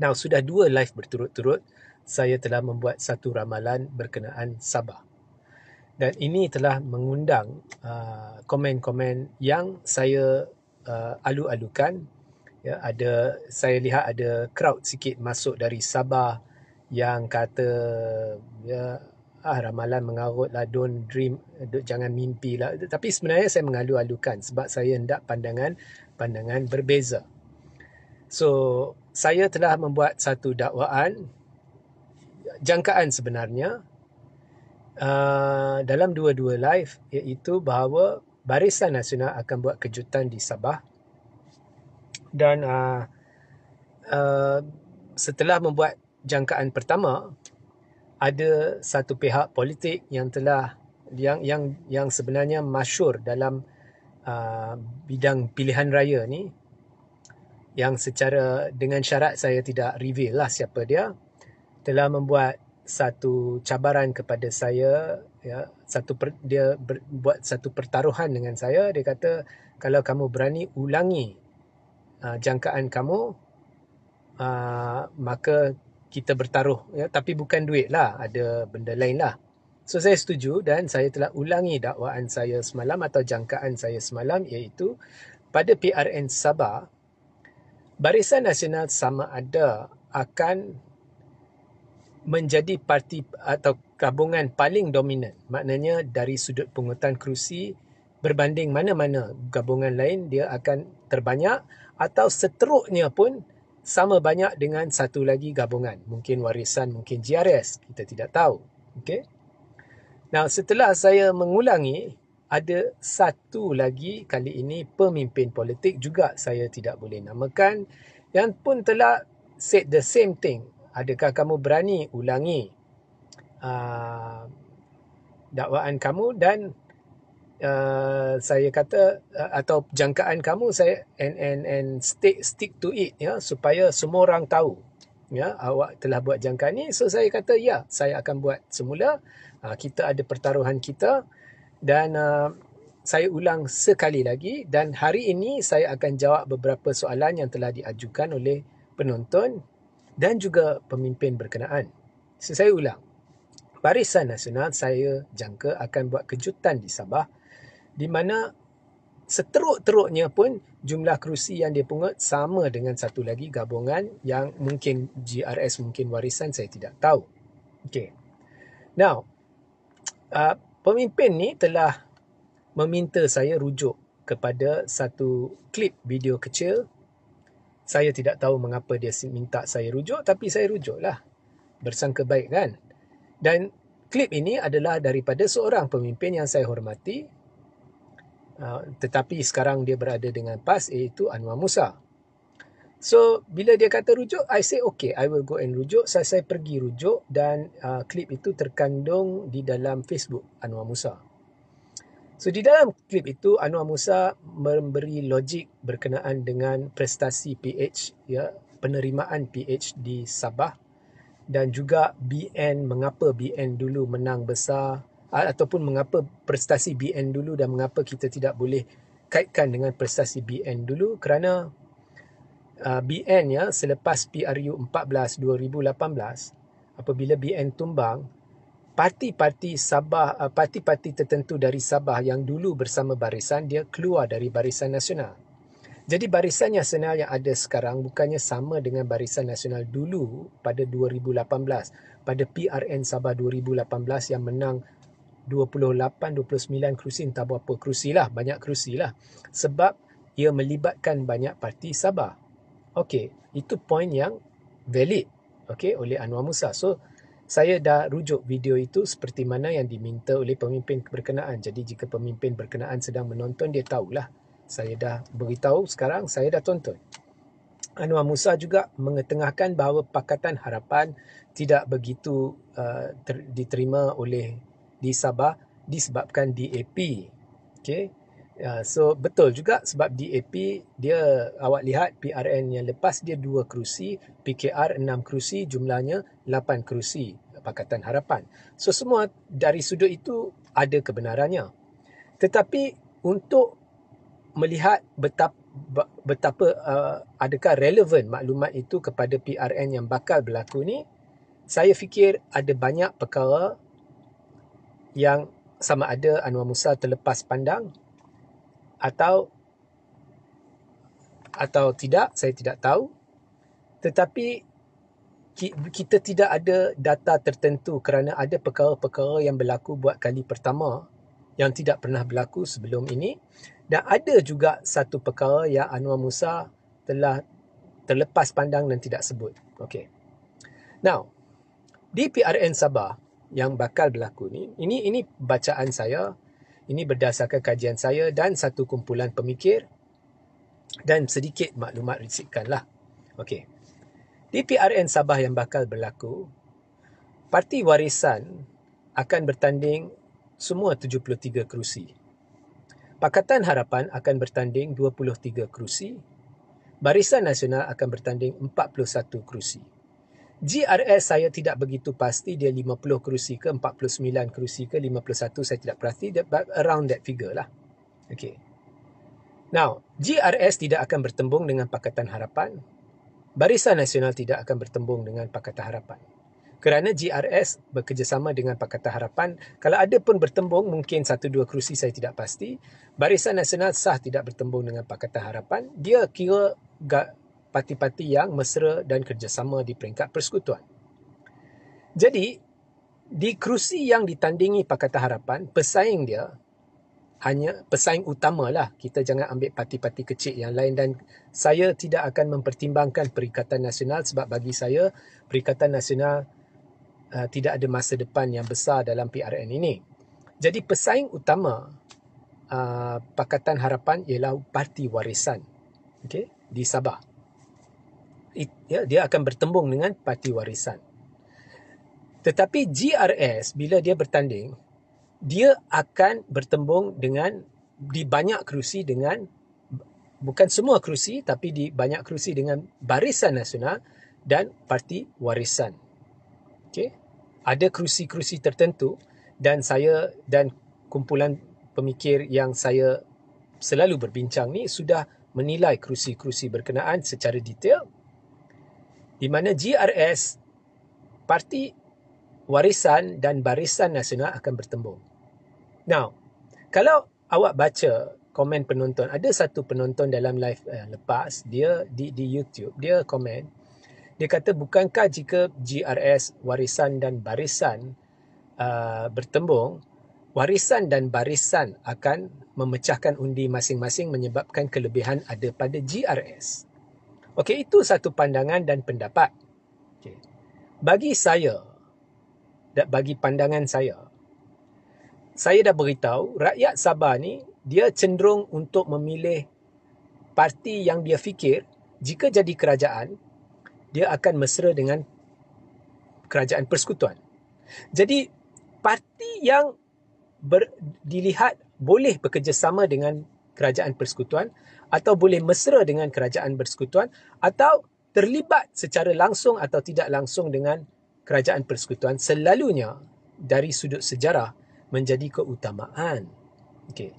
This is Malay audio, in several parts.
Now, sudah 2 live berturut-turut, saya telah membuat satu ramalan berkenaan Sabah. Dan ini telah mengundang komen-komen yang saya alu-alukan. Ya, saya lihat ada crowd sikit masuk dari Sabah yang kata, ya, ramalan mengarut lah, don't dream, jangan mimpi lah. Tapi sebenarnya saya mengalu-alukan sebab saya hendak pandangan berbeza. So, saya telah membuat satu dakwaan, jangkaan sebenarnya, dalam dua-dua live, iaitu bahawa Barisan Nasional akan buat kejutan di Sabah. Dan setelah membuat jangkaan pertama, ada satu pihak politik yang telah yang sebenarnya masyhur dalam bidang pilihan raya ni, yang secara dengan syarat saya tidak reveal lah siapa dia, telah membuat satu cabaran kepada saya, ya, dia buat satu pertaruhan dengan saya. Dia kata, kalau kamu berani ulangi jangkaan kamu, maka kita bertaruh, ya, tapi bukan duit lah, ada benda lain lah. So saya setuju dan saya telah ulangi dakwaan saya semalam atau jangkaan saya semalam, iaitu pada PRN Sabah, Barisan Nasional sama ada akan menjadi parti atau gabungan paling dominan, maknanya dari sudut pungutan kerusi berbanding mana-mana gabungan lain, dia akan terbanyak, atau seteruknya pun sama banyak dengan satu lagi gabungan, mungkin Warisan, mungkin GRS, kita tidak tahu. Okay? Now, setelah saya mengulangi, ada satu lagi, kali ini pemimpin politik juga saya tidak boleh namakan, yang pun telah said the same thing. Adakah kamu berani ulangi dakwaan kamu, dan saya kata, atau jangkaan kamu, saya and stick to it, ya, supaya semua orang tahu, ya, awak telah buat jangkaan ni. So saya kata, ya, saya akan buat semula. Kita ada pertaruhan kita, dan saya ulang sekali lagi, dan hari ini saya akan jawab beberapa soalan yang telah diajukan oleh penonton dan juga pemimpin berkenaan. So saya ulang, Barisan Nasional saya jangka akan buat kejutan di Sabah, di mana seteruk-teruknya pun jumlah kerusi yang dia pungut sama dengan satu lagi gabungan yang mungkin GRS, mungkin Warisan, saya tidak tahu. Okay. Now, pemimpin ni telah meminta saya rujuk kepada satu klip video kecil. Saya tidak tahu mengapa dia minta saya rujuk, tapi saya rujuklah. Bersangka baik, kan? Dan klip ini adalah daripada seorang pemimpin yang saya hormati, tetapi sekarang dia berada dengan PAS, iaitu Anwar Musa. So, bila dia kata rujuk, I say okay, I will go and rujuk. Saya pergi rujuk, dan klip itu terkandung di dalam Facebook Anwar Musa. So, di dalam klip itu, Anwar Musa memberi logik berkenaan dengan prestasi PH, ya, penerimaan PH di Sabah, dan juga BN, mengapa BN dulu menang besar, ataupun mengapa prestasi BN dulu dan mengapa kita tidak boleh kaitkan dengan prestasi BN dulu, kerana BN, ya, selepas PRU 14 2018, apabila BN tumbang, parti-parti Sabah, parti-parti tertentu dari Sabah yang dulu bersama Barisan, dia keluar dari Barisan Nasional. Jadi Barisan Nasional yang ada sekarang bukannya sama dengan Barisan Nasional dulu pada 2018, pada PRN Sabah 2018 yang menang 28-29 kerusi, entah berapa kerusi lah, banyak kerusi lah, sebab ia melibatkan banyak parti Sabah. Okey, itu poin yang valid, okey, oleh Anwar Musa. So, saya dah rujuk video itu seperti mana yang diminta oleh pemimpin berkenaan. Jadi jika pemimpin berkenaan sedang menonton, dia tahulah. Saya dah beritahu, sekarang saya dah tonton. Anwar Musa juga mengetengahkan bahawa Pakatan Harapan tidak begitu diterima oleh di Sabah disebabkan DAP. Okey. So betul juga, sebab DAP dia, awak lihat PRN yang lepas dia 2 kerusi, PKR 6 kerusi, jumlahnya 8 kerusi Pakatan Harapan. So semua dari sudut itu ada kebenarannya. Tetapi untuk melihat betapa betapa adakah relevan maklumat itu kepada PRN yang bakal berlaku ni, saya fikir ada banyak perkara yang sama ada Anwar Musa terlepas pandang atau tidak, saya tidak tahu. Tetapi kita tidak ada data tertentu kerana ada perkara-perkara yang berlaku buat kali pertama yang tidak pernah berlaku sebelum ini, dan ada juga satu perkara yang Anwar Musa telah terlepas pandang dan tidak sebut. Okay. Now, di PRN Sabah yang bakal berlaku ni, ini bacaan saya, ini berdasarkan kajian saya dan satu kumpulan pemikir dan sedikit maklumat risikan lah. Okay. Di PRN Sabah yang bakal berlaku, Parti Warisan akan bertanding semua 73 kerusi. Pakatan Harapan akan bertanding 23 kerusi. Barisan Nasional akan bertanding 41 kerusi. GRS saya tidak begitu pasti dia 50 kerusi ke, 49 kerusi ke, 51 saya tidak pasti, around that figure lah. Okay. Now, GRS tidak akan bertembung dengan Pakatan Harapan. Barisan Nasional tidak akan bertembung dengan Pakatan Harapan. Kerana GRS bekerjasama dengan Pakatan Harapan, kalau ada pun bertembung, mungkin 1-2 kerusi saya tidak pasti. Barisan Nasional sah tidak bertembung dengan Pakatan Harapan. Dia kira parti-parti yang mesra dan kerjasama di peringkat persekutuan. Jadi, di kerusi yang ditandingi Pakatan Harapan, pesaing dia hanya pesaing utamalah. Kita jangan ambil parti-parti kecil yang lain, dan saya tidak akan mempertimbangkan Perikatan Nasional sebab bagi saya Perikatan Nasional tidak ada masa depan yang besar dalam PRN ini. Jadi pesaing utama Pakatan Harapan ialah Parti Warisan, okay, di Sabah. Dia akan bertembung dengan Parti Warisan. Tetapi GRS bila dia bertanding, dia akan bertembung dengan di banyak kerusi dengan, bukan semua kerusi, tapi di banyak kerusi dengan Barisan Nasional dan Parti Warisan. Okay? Ada kerusi-kerusi tertentu dan saya dan kumpulan pemikir yang saya selalu berbincang ni sudah menilai kerusi-kerusi berkenaan secara detail, di mana GRS, Parti Warisan dan Barisan Nasional akan bertembung. Now, kalau awak baca komen penonton, ada satu penonton dalam live lepas, dia di YouTube, dia komen, dia kata, bukankah jika GRS, Warisan dan Barisan bertembung, Warisan dan Barisan akan memecahkan undi masing-masing menyebabkan kelebihan ada pada GRS. Okey, itu satu pandangan dan pendapat. Okay. Bagi saya, bagi pandangan saya dah beritahu, rakyat Sabah ni, dia cenderung untuk memilih parti yang dia fikir, jika jadi kerajaan, dia akan mesra dengan kerajaan persekutuan. Jadi, parti yang dilihat boleh bekerjasama dengan kerajaan persekutuan, atau boleh mesra dengan kerajaan persekutuan, atau terlibat secara langsung atau tidak langsung dengan kerajaan persekutuan, selalunya dari sudut sejarah menjadi keutamaan. Okay.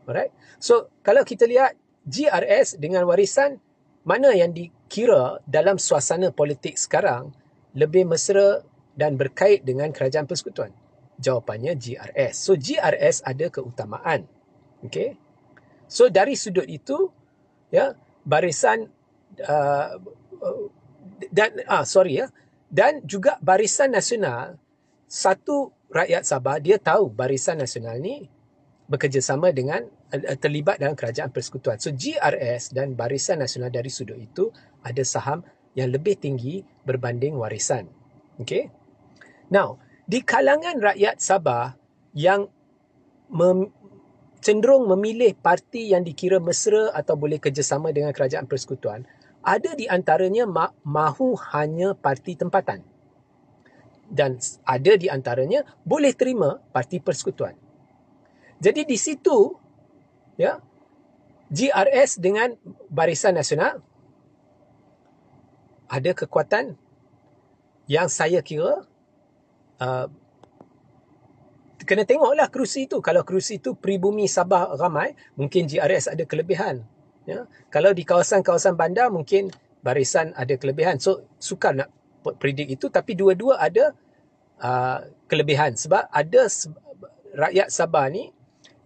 Alright. So, kalau kita lihat GRS dengan Warisan, mana yang dikira dalam suasana politik sekarang lebih mesra dan berkait dengan kerajaan persekutuan? Jawapannya GRS. So, GRS ada keutamaan. Okay. So, dari sudut itu, ya, Barisan dan juga Barisan Nasional, satu rakyat Sabah, dia tahu Barisan Nasional ni bekerjasama dengan, terlibat dalam kerajaan persekutuan. So, GRS dan Barisan Nasional dari sudut itu ada saham yang lebih tinggi berbanding Warisan. Okay? Now, di kalangan rakyat Sabah yang cenderung memilih parti yang dikira mesra atau boleh kerjasama dengan kerajaan persekutuan, ada di antaranya mahu hanya parti tempatan. Dan ada di antaranya boleh terima parti persekutuan. Jadi di situ, ya, GRS dengan Barisan Nasional ada kekuatan yang saya kira kena tengoklah kerusi itu. Kalau kerusi itu pribumi Sabah ramai, mungkin GRS ada kelebihan. Ya. Kalau di kawasan-kawasan bandar mungkin barisan ada kelebihan. So sukar nak predict itu, tapi dua-dua ada kelebihan sebab ada rakyat Sabah ni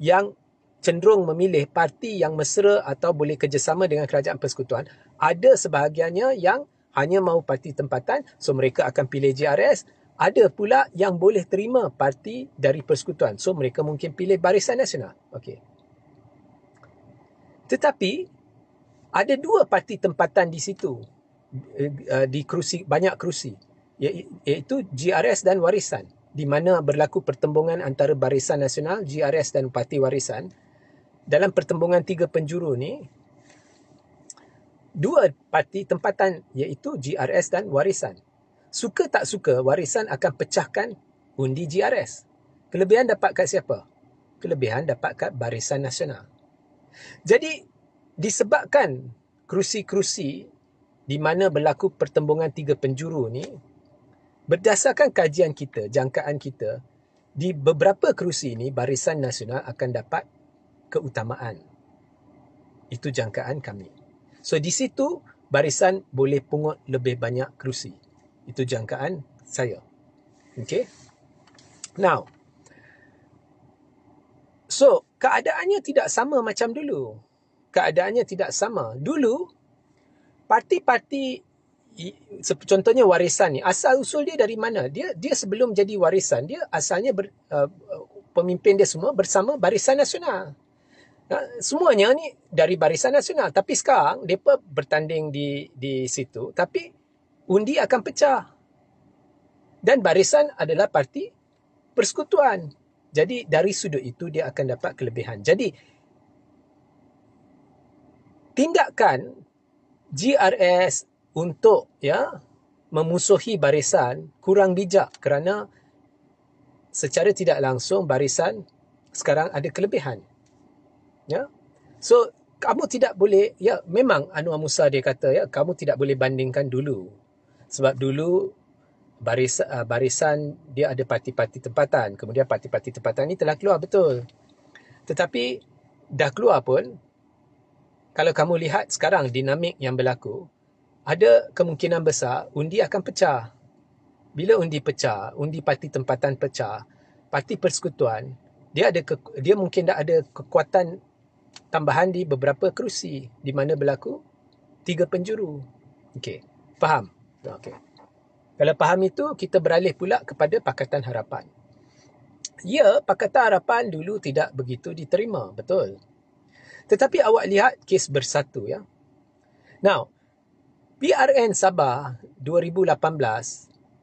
yang cenderung memilih parti yang mesra atau boleh kerjasama dengan kerajaan persekutuan. Ada sebahagiannya yang hanya mahu parti tempatan, so mereka akan pilih GRS. Ada pula yang boleh terima parti dari persekutuan, so mereka mungkin pilih Barisan Nasional. Okey. Tetapi ada dua parti tempatan di situ, di kerusi, banyak kerusi, iaitu GRS dan Warisan, di mana berlaku pertembungan antara Barisan Nasional, GRS dan Parti Warisan. Dalam pertembungan 3 penjuru ni, dua parti tempatan iaitu GRS dan Warisan. Suka tak suka, Warisan akan pecahkan undi GRS. Kelebihan dapat kat siapa? Kelebihan dapat kat Barisan Nasional. Jadi, disebabkan kerusi-kerusi di mana berlaku pertembungan 3 penjuru ni, berdasarkan kajian kita, jangkaan kita, di beberapa kerusi ni, Barisan Nasional akan dapat keutamaan. Itu jangkaan kami. So di situ barisan boleh pungut lebih banyak kerusi. Itu jangkaan saya. Okay. Now, so keadaannya tidak sama macam dulu. Keadaannya tidak sama. Dulu parti-parti, contohnya Warisan ni, asal usul dia dari mana? Dia sebelum jadi Warisan, dia asalnya pemimpin dia semua bersama Barisan Nasional. Semuanya ni dari Barisan Nasional, tapi sekarang mereka bertanding di situ, tapi undi akan pecah. Dan Barisan adalah parti persekutuan. Jadi dari sudut itu dia akan dapat kelebihan. Jadi tindakan GRS untuk memusuhi Barisan kurang bijak, kerana secara tidak langsung Barisan sekarang ada kelebihan. Ya. So kamu tidak boleh, memang Anwar Musa dia kata, kamu tidak boleh bandingkan dulu. Sebab dulu Barisan dia ada parti-parti tempatan, kemudian parti-parti tempatan ni telah keluar, betul. Tetapi dah keluar pun, kalau kamu lihat sekarang dinamik yang berlaku, ada kemungkinan besar undi akan pecah. Bila undi pecah, undi parti tempatan pecah, parti persekutuan, dia mungkin dah ada kekuatan tambahan di beberapa kerusi di mana berlaku 3 penjuru. Okey, faham? Okey. Kalau faham itu, kita beralih pula kepada Pakatan Harapan. Ya, Pakatan Harapan dulu tidak begitu diterima, betul. Tetapi awak lihat kes Bersatu, ya. Now, PRN Sabah 2018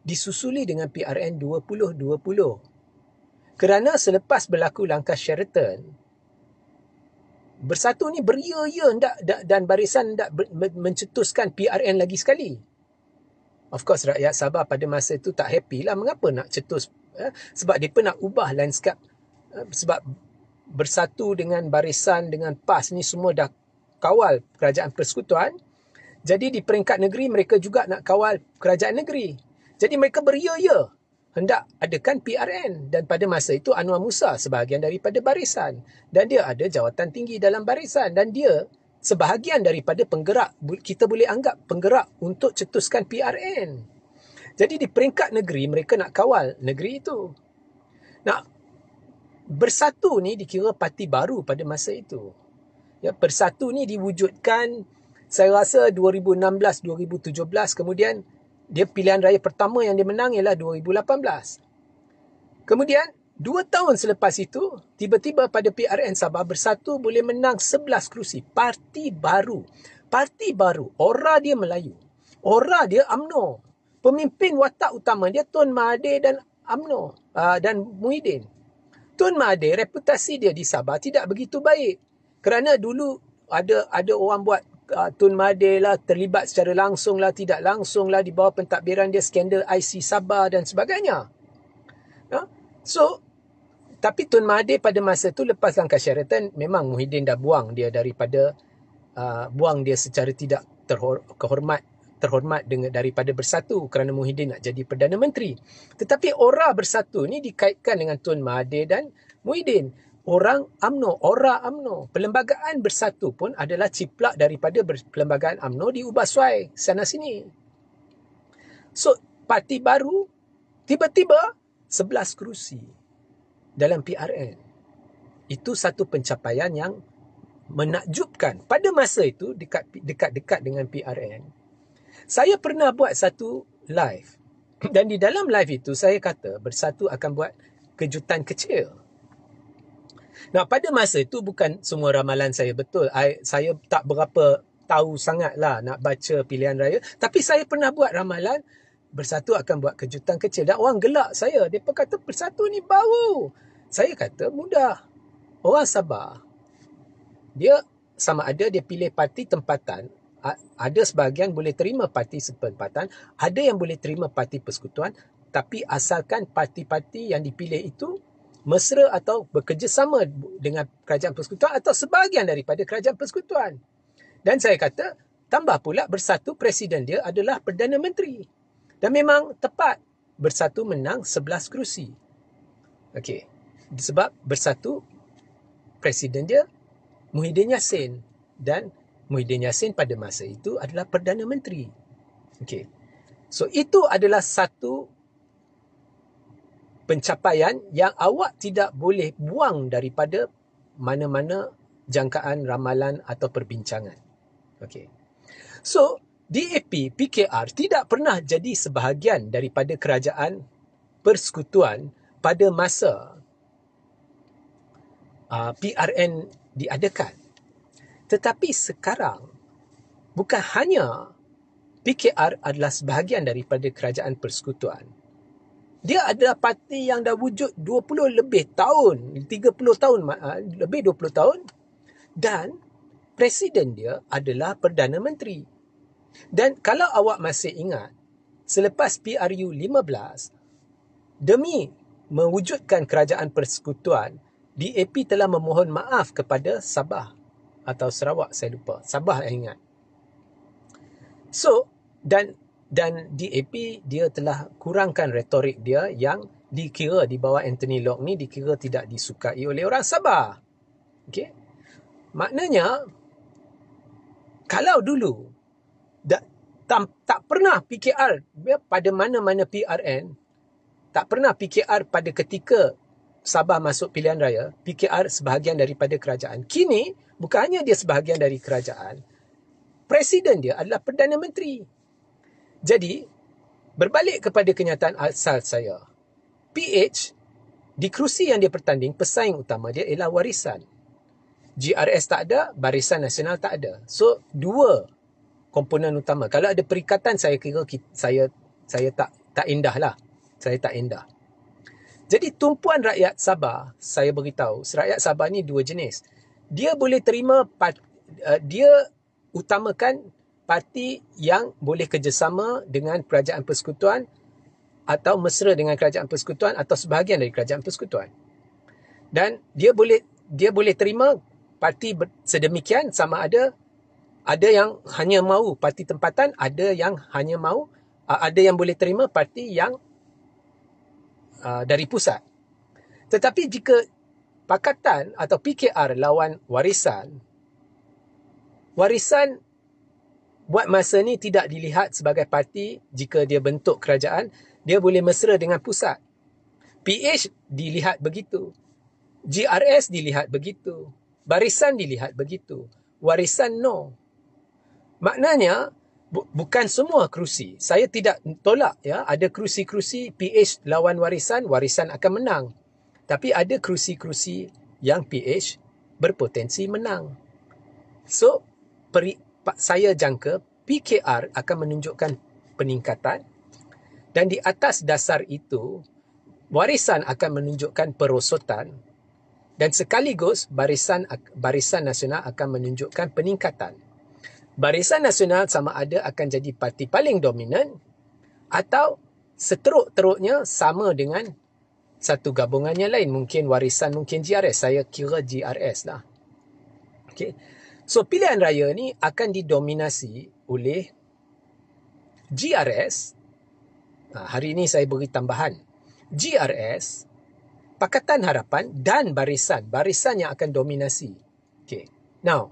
disusuli dengan PRN 2020. Kerana selepas berlaku langkah Sheraton, Bersatu ni beria-ia dan Barisan hendak mencetuskan PRN lagi sekali. Of course, rakyat Sabah pada masa itu tak happy lah. Mengapa nak cetus? Sebab mereka nak ubah lanskap. Sebab Bersatu dengan Barisan, dengan PAS ni semua dah kawal kerajaan persekutuan. Jadi di peringkat negeri, mereka juga nak kawal kerajaan negeri. Jadi mereka beria-ia hendak adakan PRN. Dan pada masa itu Anwar Musa sebahagian daripada Barisan. Dan dia ada jawatan tinggi dalam Barisan. Dan dia sebahagian daripada penggerak, kita boleh anggap penggerak untuk cetuskan PRN. Jadi di peringkat negeri, mereka nak kawal negeri itu. Nah, Bersatu ni dikira parti baru pada masa itu. Ya, Bersatu ni diwujudkan, saya rasa 2016-2017, kemudian dia pilihan raya pertama yang dia menang ialah 2018. Kemudian 2 tahun selepas itu, tiba-tiba pada PRN Sabah, Bersatu boleh menang 11 kerusi. Parti baru. Parti baru. Aura dia Melayu. Aura dia UMNO. Pemimpin watak utama dia Tun Mahathir dan UMNO dan Muhyiddin. Tun Mahathir, reputasi dia di Sabah tidak begitu baik. Kerana dulu ada orang buat Tun Mahathir lah terlibat secara langsung lah, tidak langsung lah di bawah pentadbiran dia, skandal IC Sabah dan sebagainya. So, tapi Tun Mahathir pada masa tu lepas langkah Sheraton, memang Muhyiddin dah buang dia daripada buang dia secara tidak terhormat daripada Bersatu, kerana Muhyiddin nak jadi Perdana Menteri. Tetapi aura Bersatu ni dikaitkan dengan Tun Mahathir dan Muhyiddin. orang UMNO, ORA UMNO. Perlembagaan Bersatu pun adalah ciplak daripada Perlembagaan UMNO diubah suai sana sini. So, parti baru tiba-tiba 11 kerusi dalam PRN. Itu satu pencapaian yang menakjubkan. Pada masa itu, dekat-dekat dengan PRN, saya pernah buat satu live. Dan di dalam live itu, saya kata Bersatu akan buat kejutan kecil. Nah, pada masa itu, bukan semua ramalan saya betul. Saya tak berapa tahu sangatlah nak baca pilihan raya. Tapi saya pernah buat ramalan, Bersatu akan buat kejutan kecil. Dan orang gelak saya. Mereka kata, Bersatu ni baru. Saya kata, mudah. Orang sabar. Dia sama ada dia pilih parti tempatan. Ada sebahagian boleh terima parti sepempatan. Ada yang boleh terima parti persekutuan. Tapi asalkan parti-parti yang dipilih itu mesra atau bekerjasama dengan kerajaan persekutuan atau sebahagian daripada kerajaan persekutuan. Dan saya kata, tambah pula Bersatu, presiden dia adalah Perdana Menteri. Dan memang tepat, Bersatu menang 11 kerusi. Okey. Sebab Bersatu, presiden dia Muhyiddin Yassin. Dan Muhyiddin Yassin pada masa itu adalah Perdana Menteri. Okey. So, itu adalah satu pencapaian yang awak tidak boleh buang daripada mana-mana jangkaan, ramalan atau perbincangan. Okey. So, DAP, PKR tidak pernah jadi sebahagian daripada kerajaan persekutuan pada masa PRN diadakan. Tetapi sekarang, bukan hanya PKR adalah sebahagian daripada kerajaan persekutuan. Dia adalah parti yang dah wujud 20 lebih tahun, 30 tahun, lebih 20 tahun. Dan presiden dia adalah Perdana Menteri. Dan kalau awak masih ingat, selepas PRU 15, demi mewujudkan kerajaan persekutuan, DAP telah memohon maaf kepada Sabah atau Sarawak, saya lupa. Sabah saya ingat. So, dan DAP dia telah kurangkan retorik dia yang dikira di bawah Anthony Locke ni dikira tidak disukai oleh orang Sabah. Okey. Maknanya kalau dulu tak pernah PKR pada mana-mana PRN, tak pernah PKR pada ketika Sabah masuk pilihan raya, PKR sebahagian daripada kerajaan. Kini, bukan hanya dia sebahagian dari kerajaan, presiden dia adalah Perdana Menteri. Jadi, berbalik kepada kenyataan asal saya, PH, di kerusi yang dia bertanding, pesaing utama dia ialah Warisan. GRS tak ada, Barisan Nasional tak ada. So, dua komponen utama. Kalau ada perikatan, saya kira saya tak indah lah. Saya tak indah. Jadi tumpuan rakyat Sabah, saya beritahu, rakyat Sabah ni dua jenis. Dia boleh terima, dia utamakan parti yang boleh kerjasama dengan kerajaan persekutuan atau mesra dengan kerajaan persekutuan atau sebahagian dari kerajaan persekutuan. Dan dia boleh terima parti sedemikian sama ada yang hanya mahu parti tempatan, ada yang hanya mahu, ada yang boleh terima parti yang dari pusat. Tetapi jika Pakatan atau PKR lawan Warisan buat masa ni tidak dilihat sebagai parti jika dia bentuk kerajaan, dia boleh mesra dengan pusat. PH dilihat begitu. GRS dilihat begitu. Barisan dilihat begitu. Warisan no. Maknanya, bukan semua kerusi. Saya tidak tolak ya, ada kerusi-kerusi PH lawan Warisan akan menang. Tapi ada kerusi-kerusi yang PH berpotensi menang. So, saya jangka PKR akan menunjukkan peningkatan dan di atas dasar itu, Warisan akan menunjukkan perosotan dan sekaligus Barisan Nasional akan menunjukkan peningkatan. Barisan Nasional sama ada akan jadi parti paling dominan atau seteruk-teruknya sama dengan satu gabungan yang lain. Mungkin Warisan, mungkin GRS. Saya kira GRS lah. Okay. So, pilihan raya ni akan didominasi oleh GRS. Hari ini saya beri tambahan. GRS Pakatan Harapan dan barisan yang akan dominasi. Okay. Now,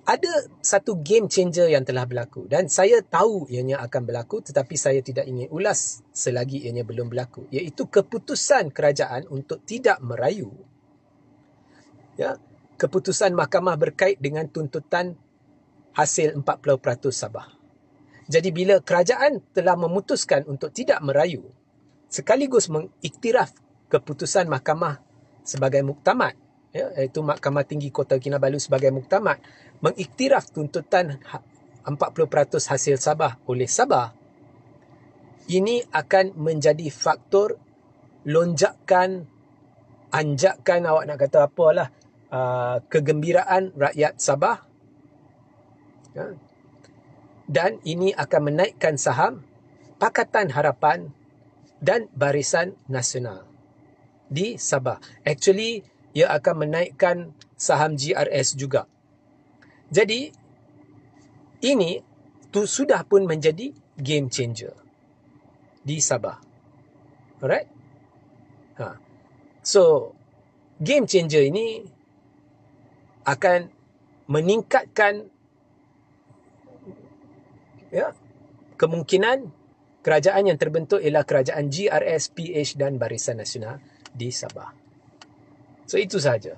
ada satu game changer yang telah berlaku dan saya tahu ianya akan berlaku tetapi saya tidak ingin ulas selagi ianya belum berlaku, iaitu keputusan kerajaan untuk tidak merayu. Ya, keputusan mahkamah berkait dengan tuntutan hasil 40% Sabah. Jadi bila kerajaan telah memutuskan untuk tidak merayu sekaligus mengiktiraf keputusan mahkamah sebagai muktamad, ya, iaitu Mahkamah Tinggi Kota Kinabalu sebagai muktamad, mengiktiraf tuntutan 40% hasil Sabah oleh Sabah, ini akan menjadi faktor lonjakan, anjakan, awak nak kata apalah, kegembiraan rakyat Sabah, ya, dan ini akan menaikkan saham Pakatan Harapan dan Barisan Nasional di Sabah. Actually, ia akan menaikkan saham GRS juga. Jadi, ini sudah pun menjadi game changer di Sabah. Alright? So, game changer ini akan meningkatkan, ya, kemungkinan kerajaan yang terbentuk ialah kerajaan GRS, PH dan Barisan Nasional di Sabah. So, itu sahaja.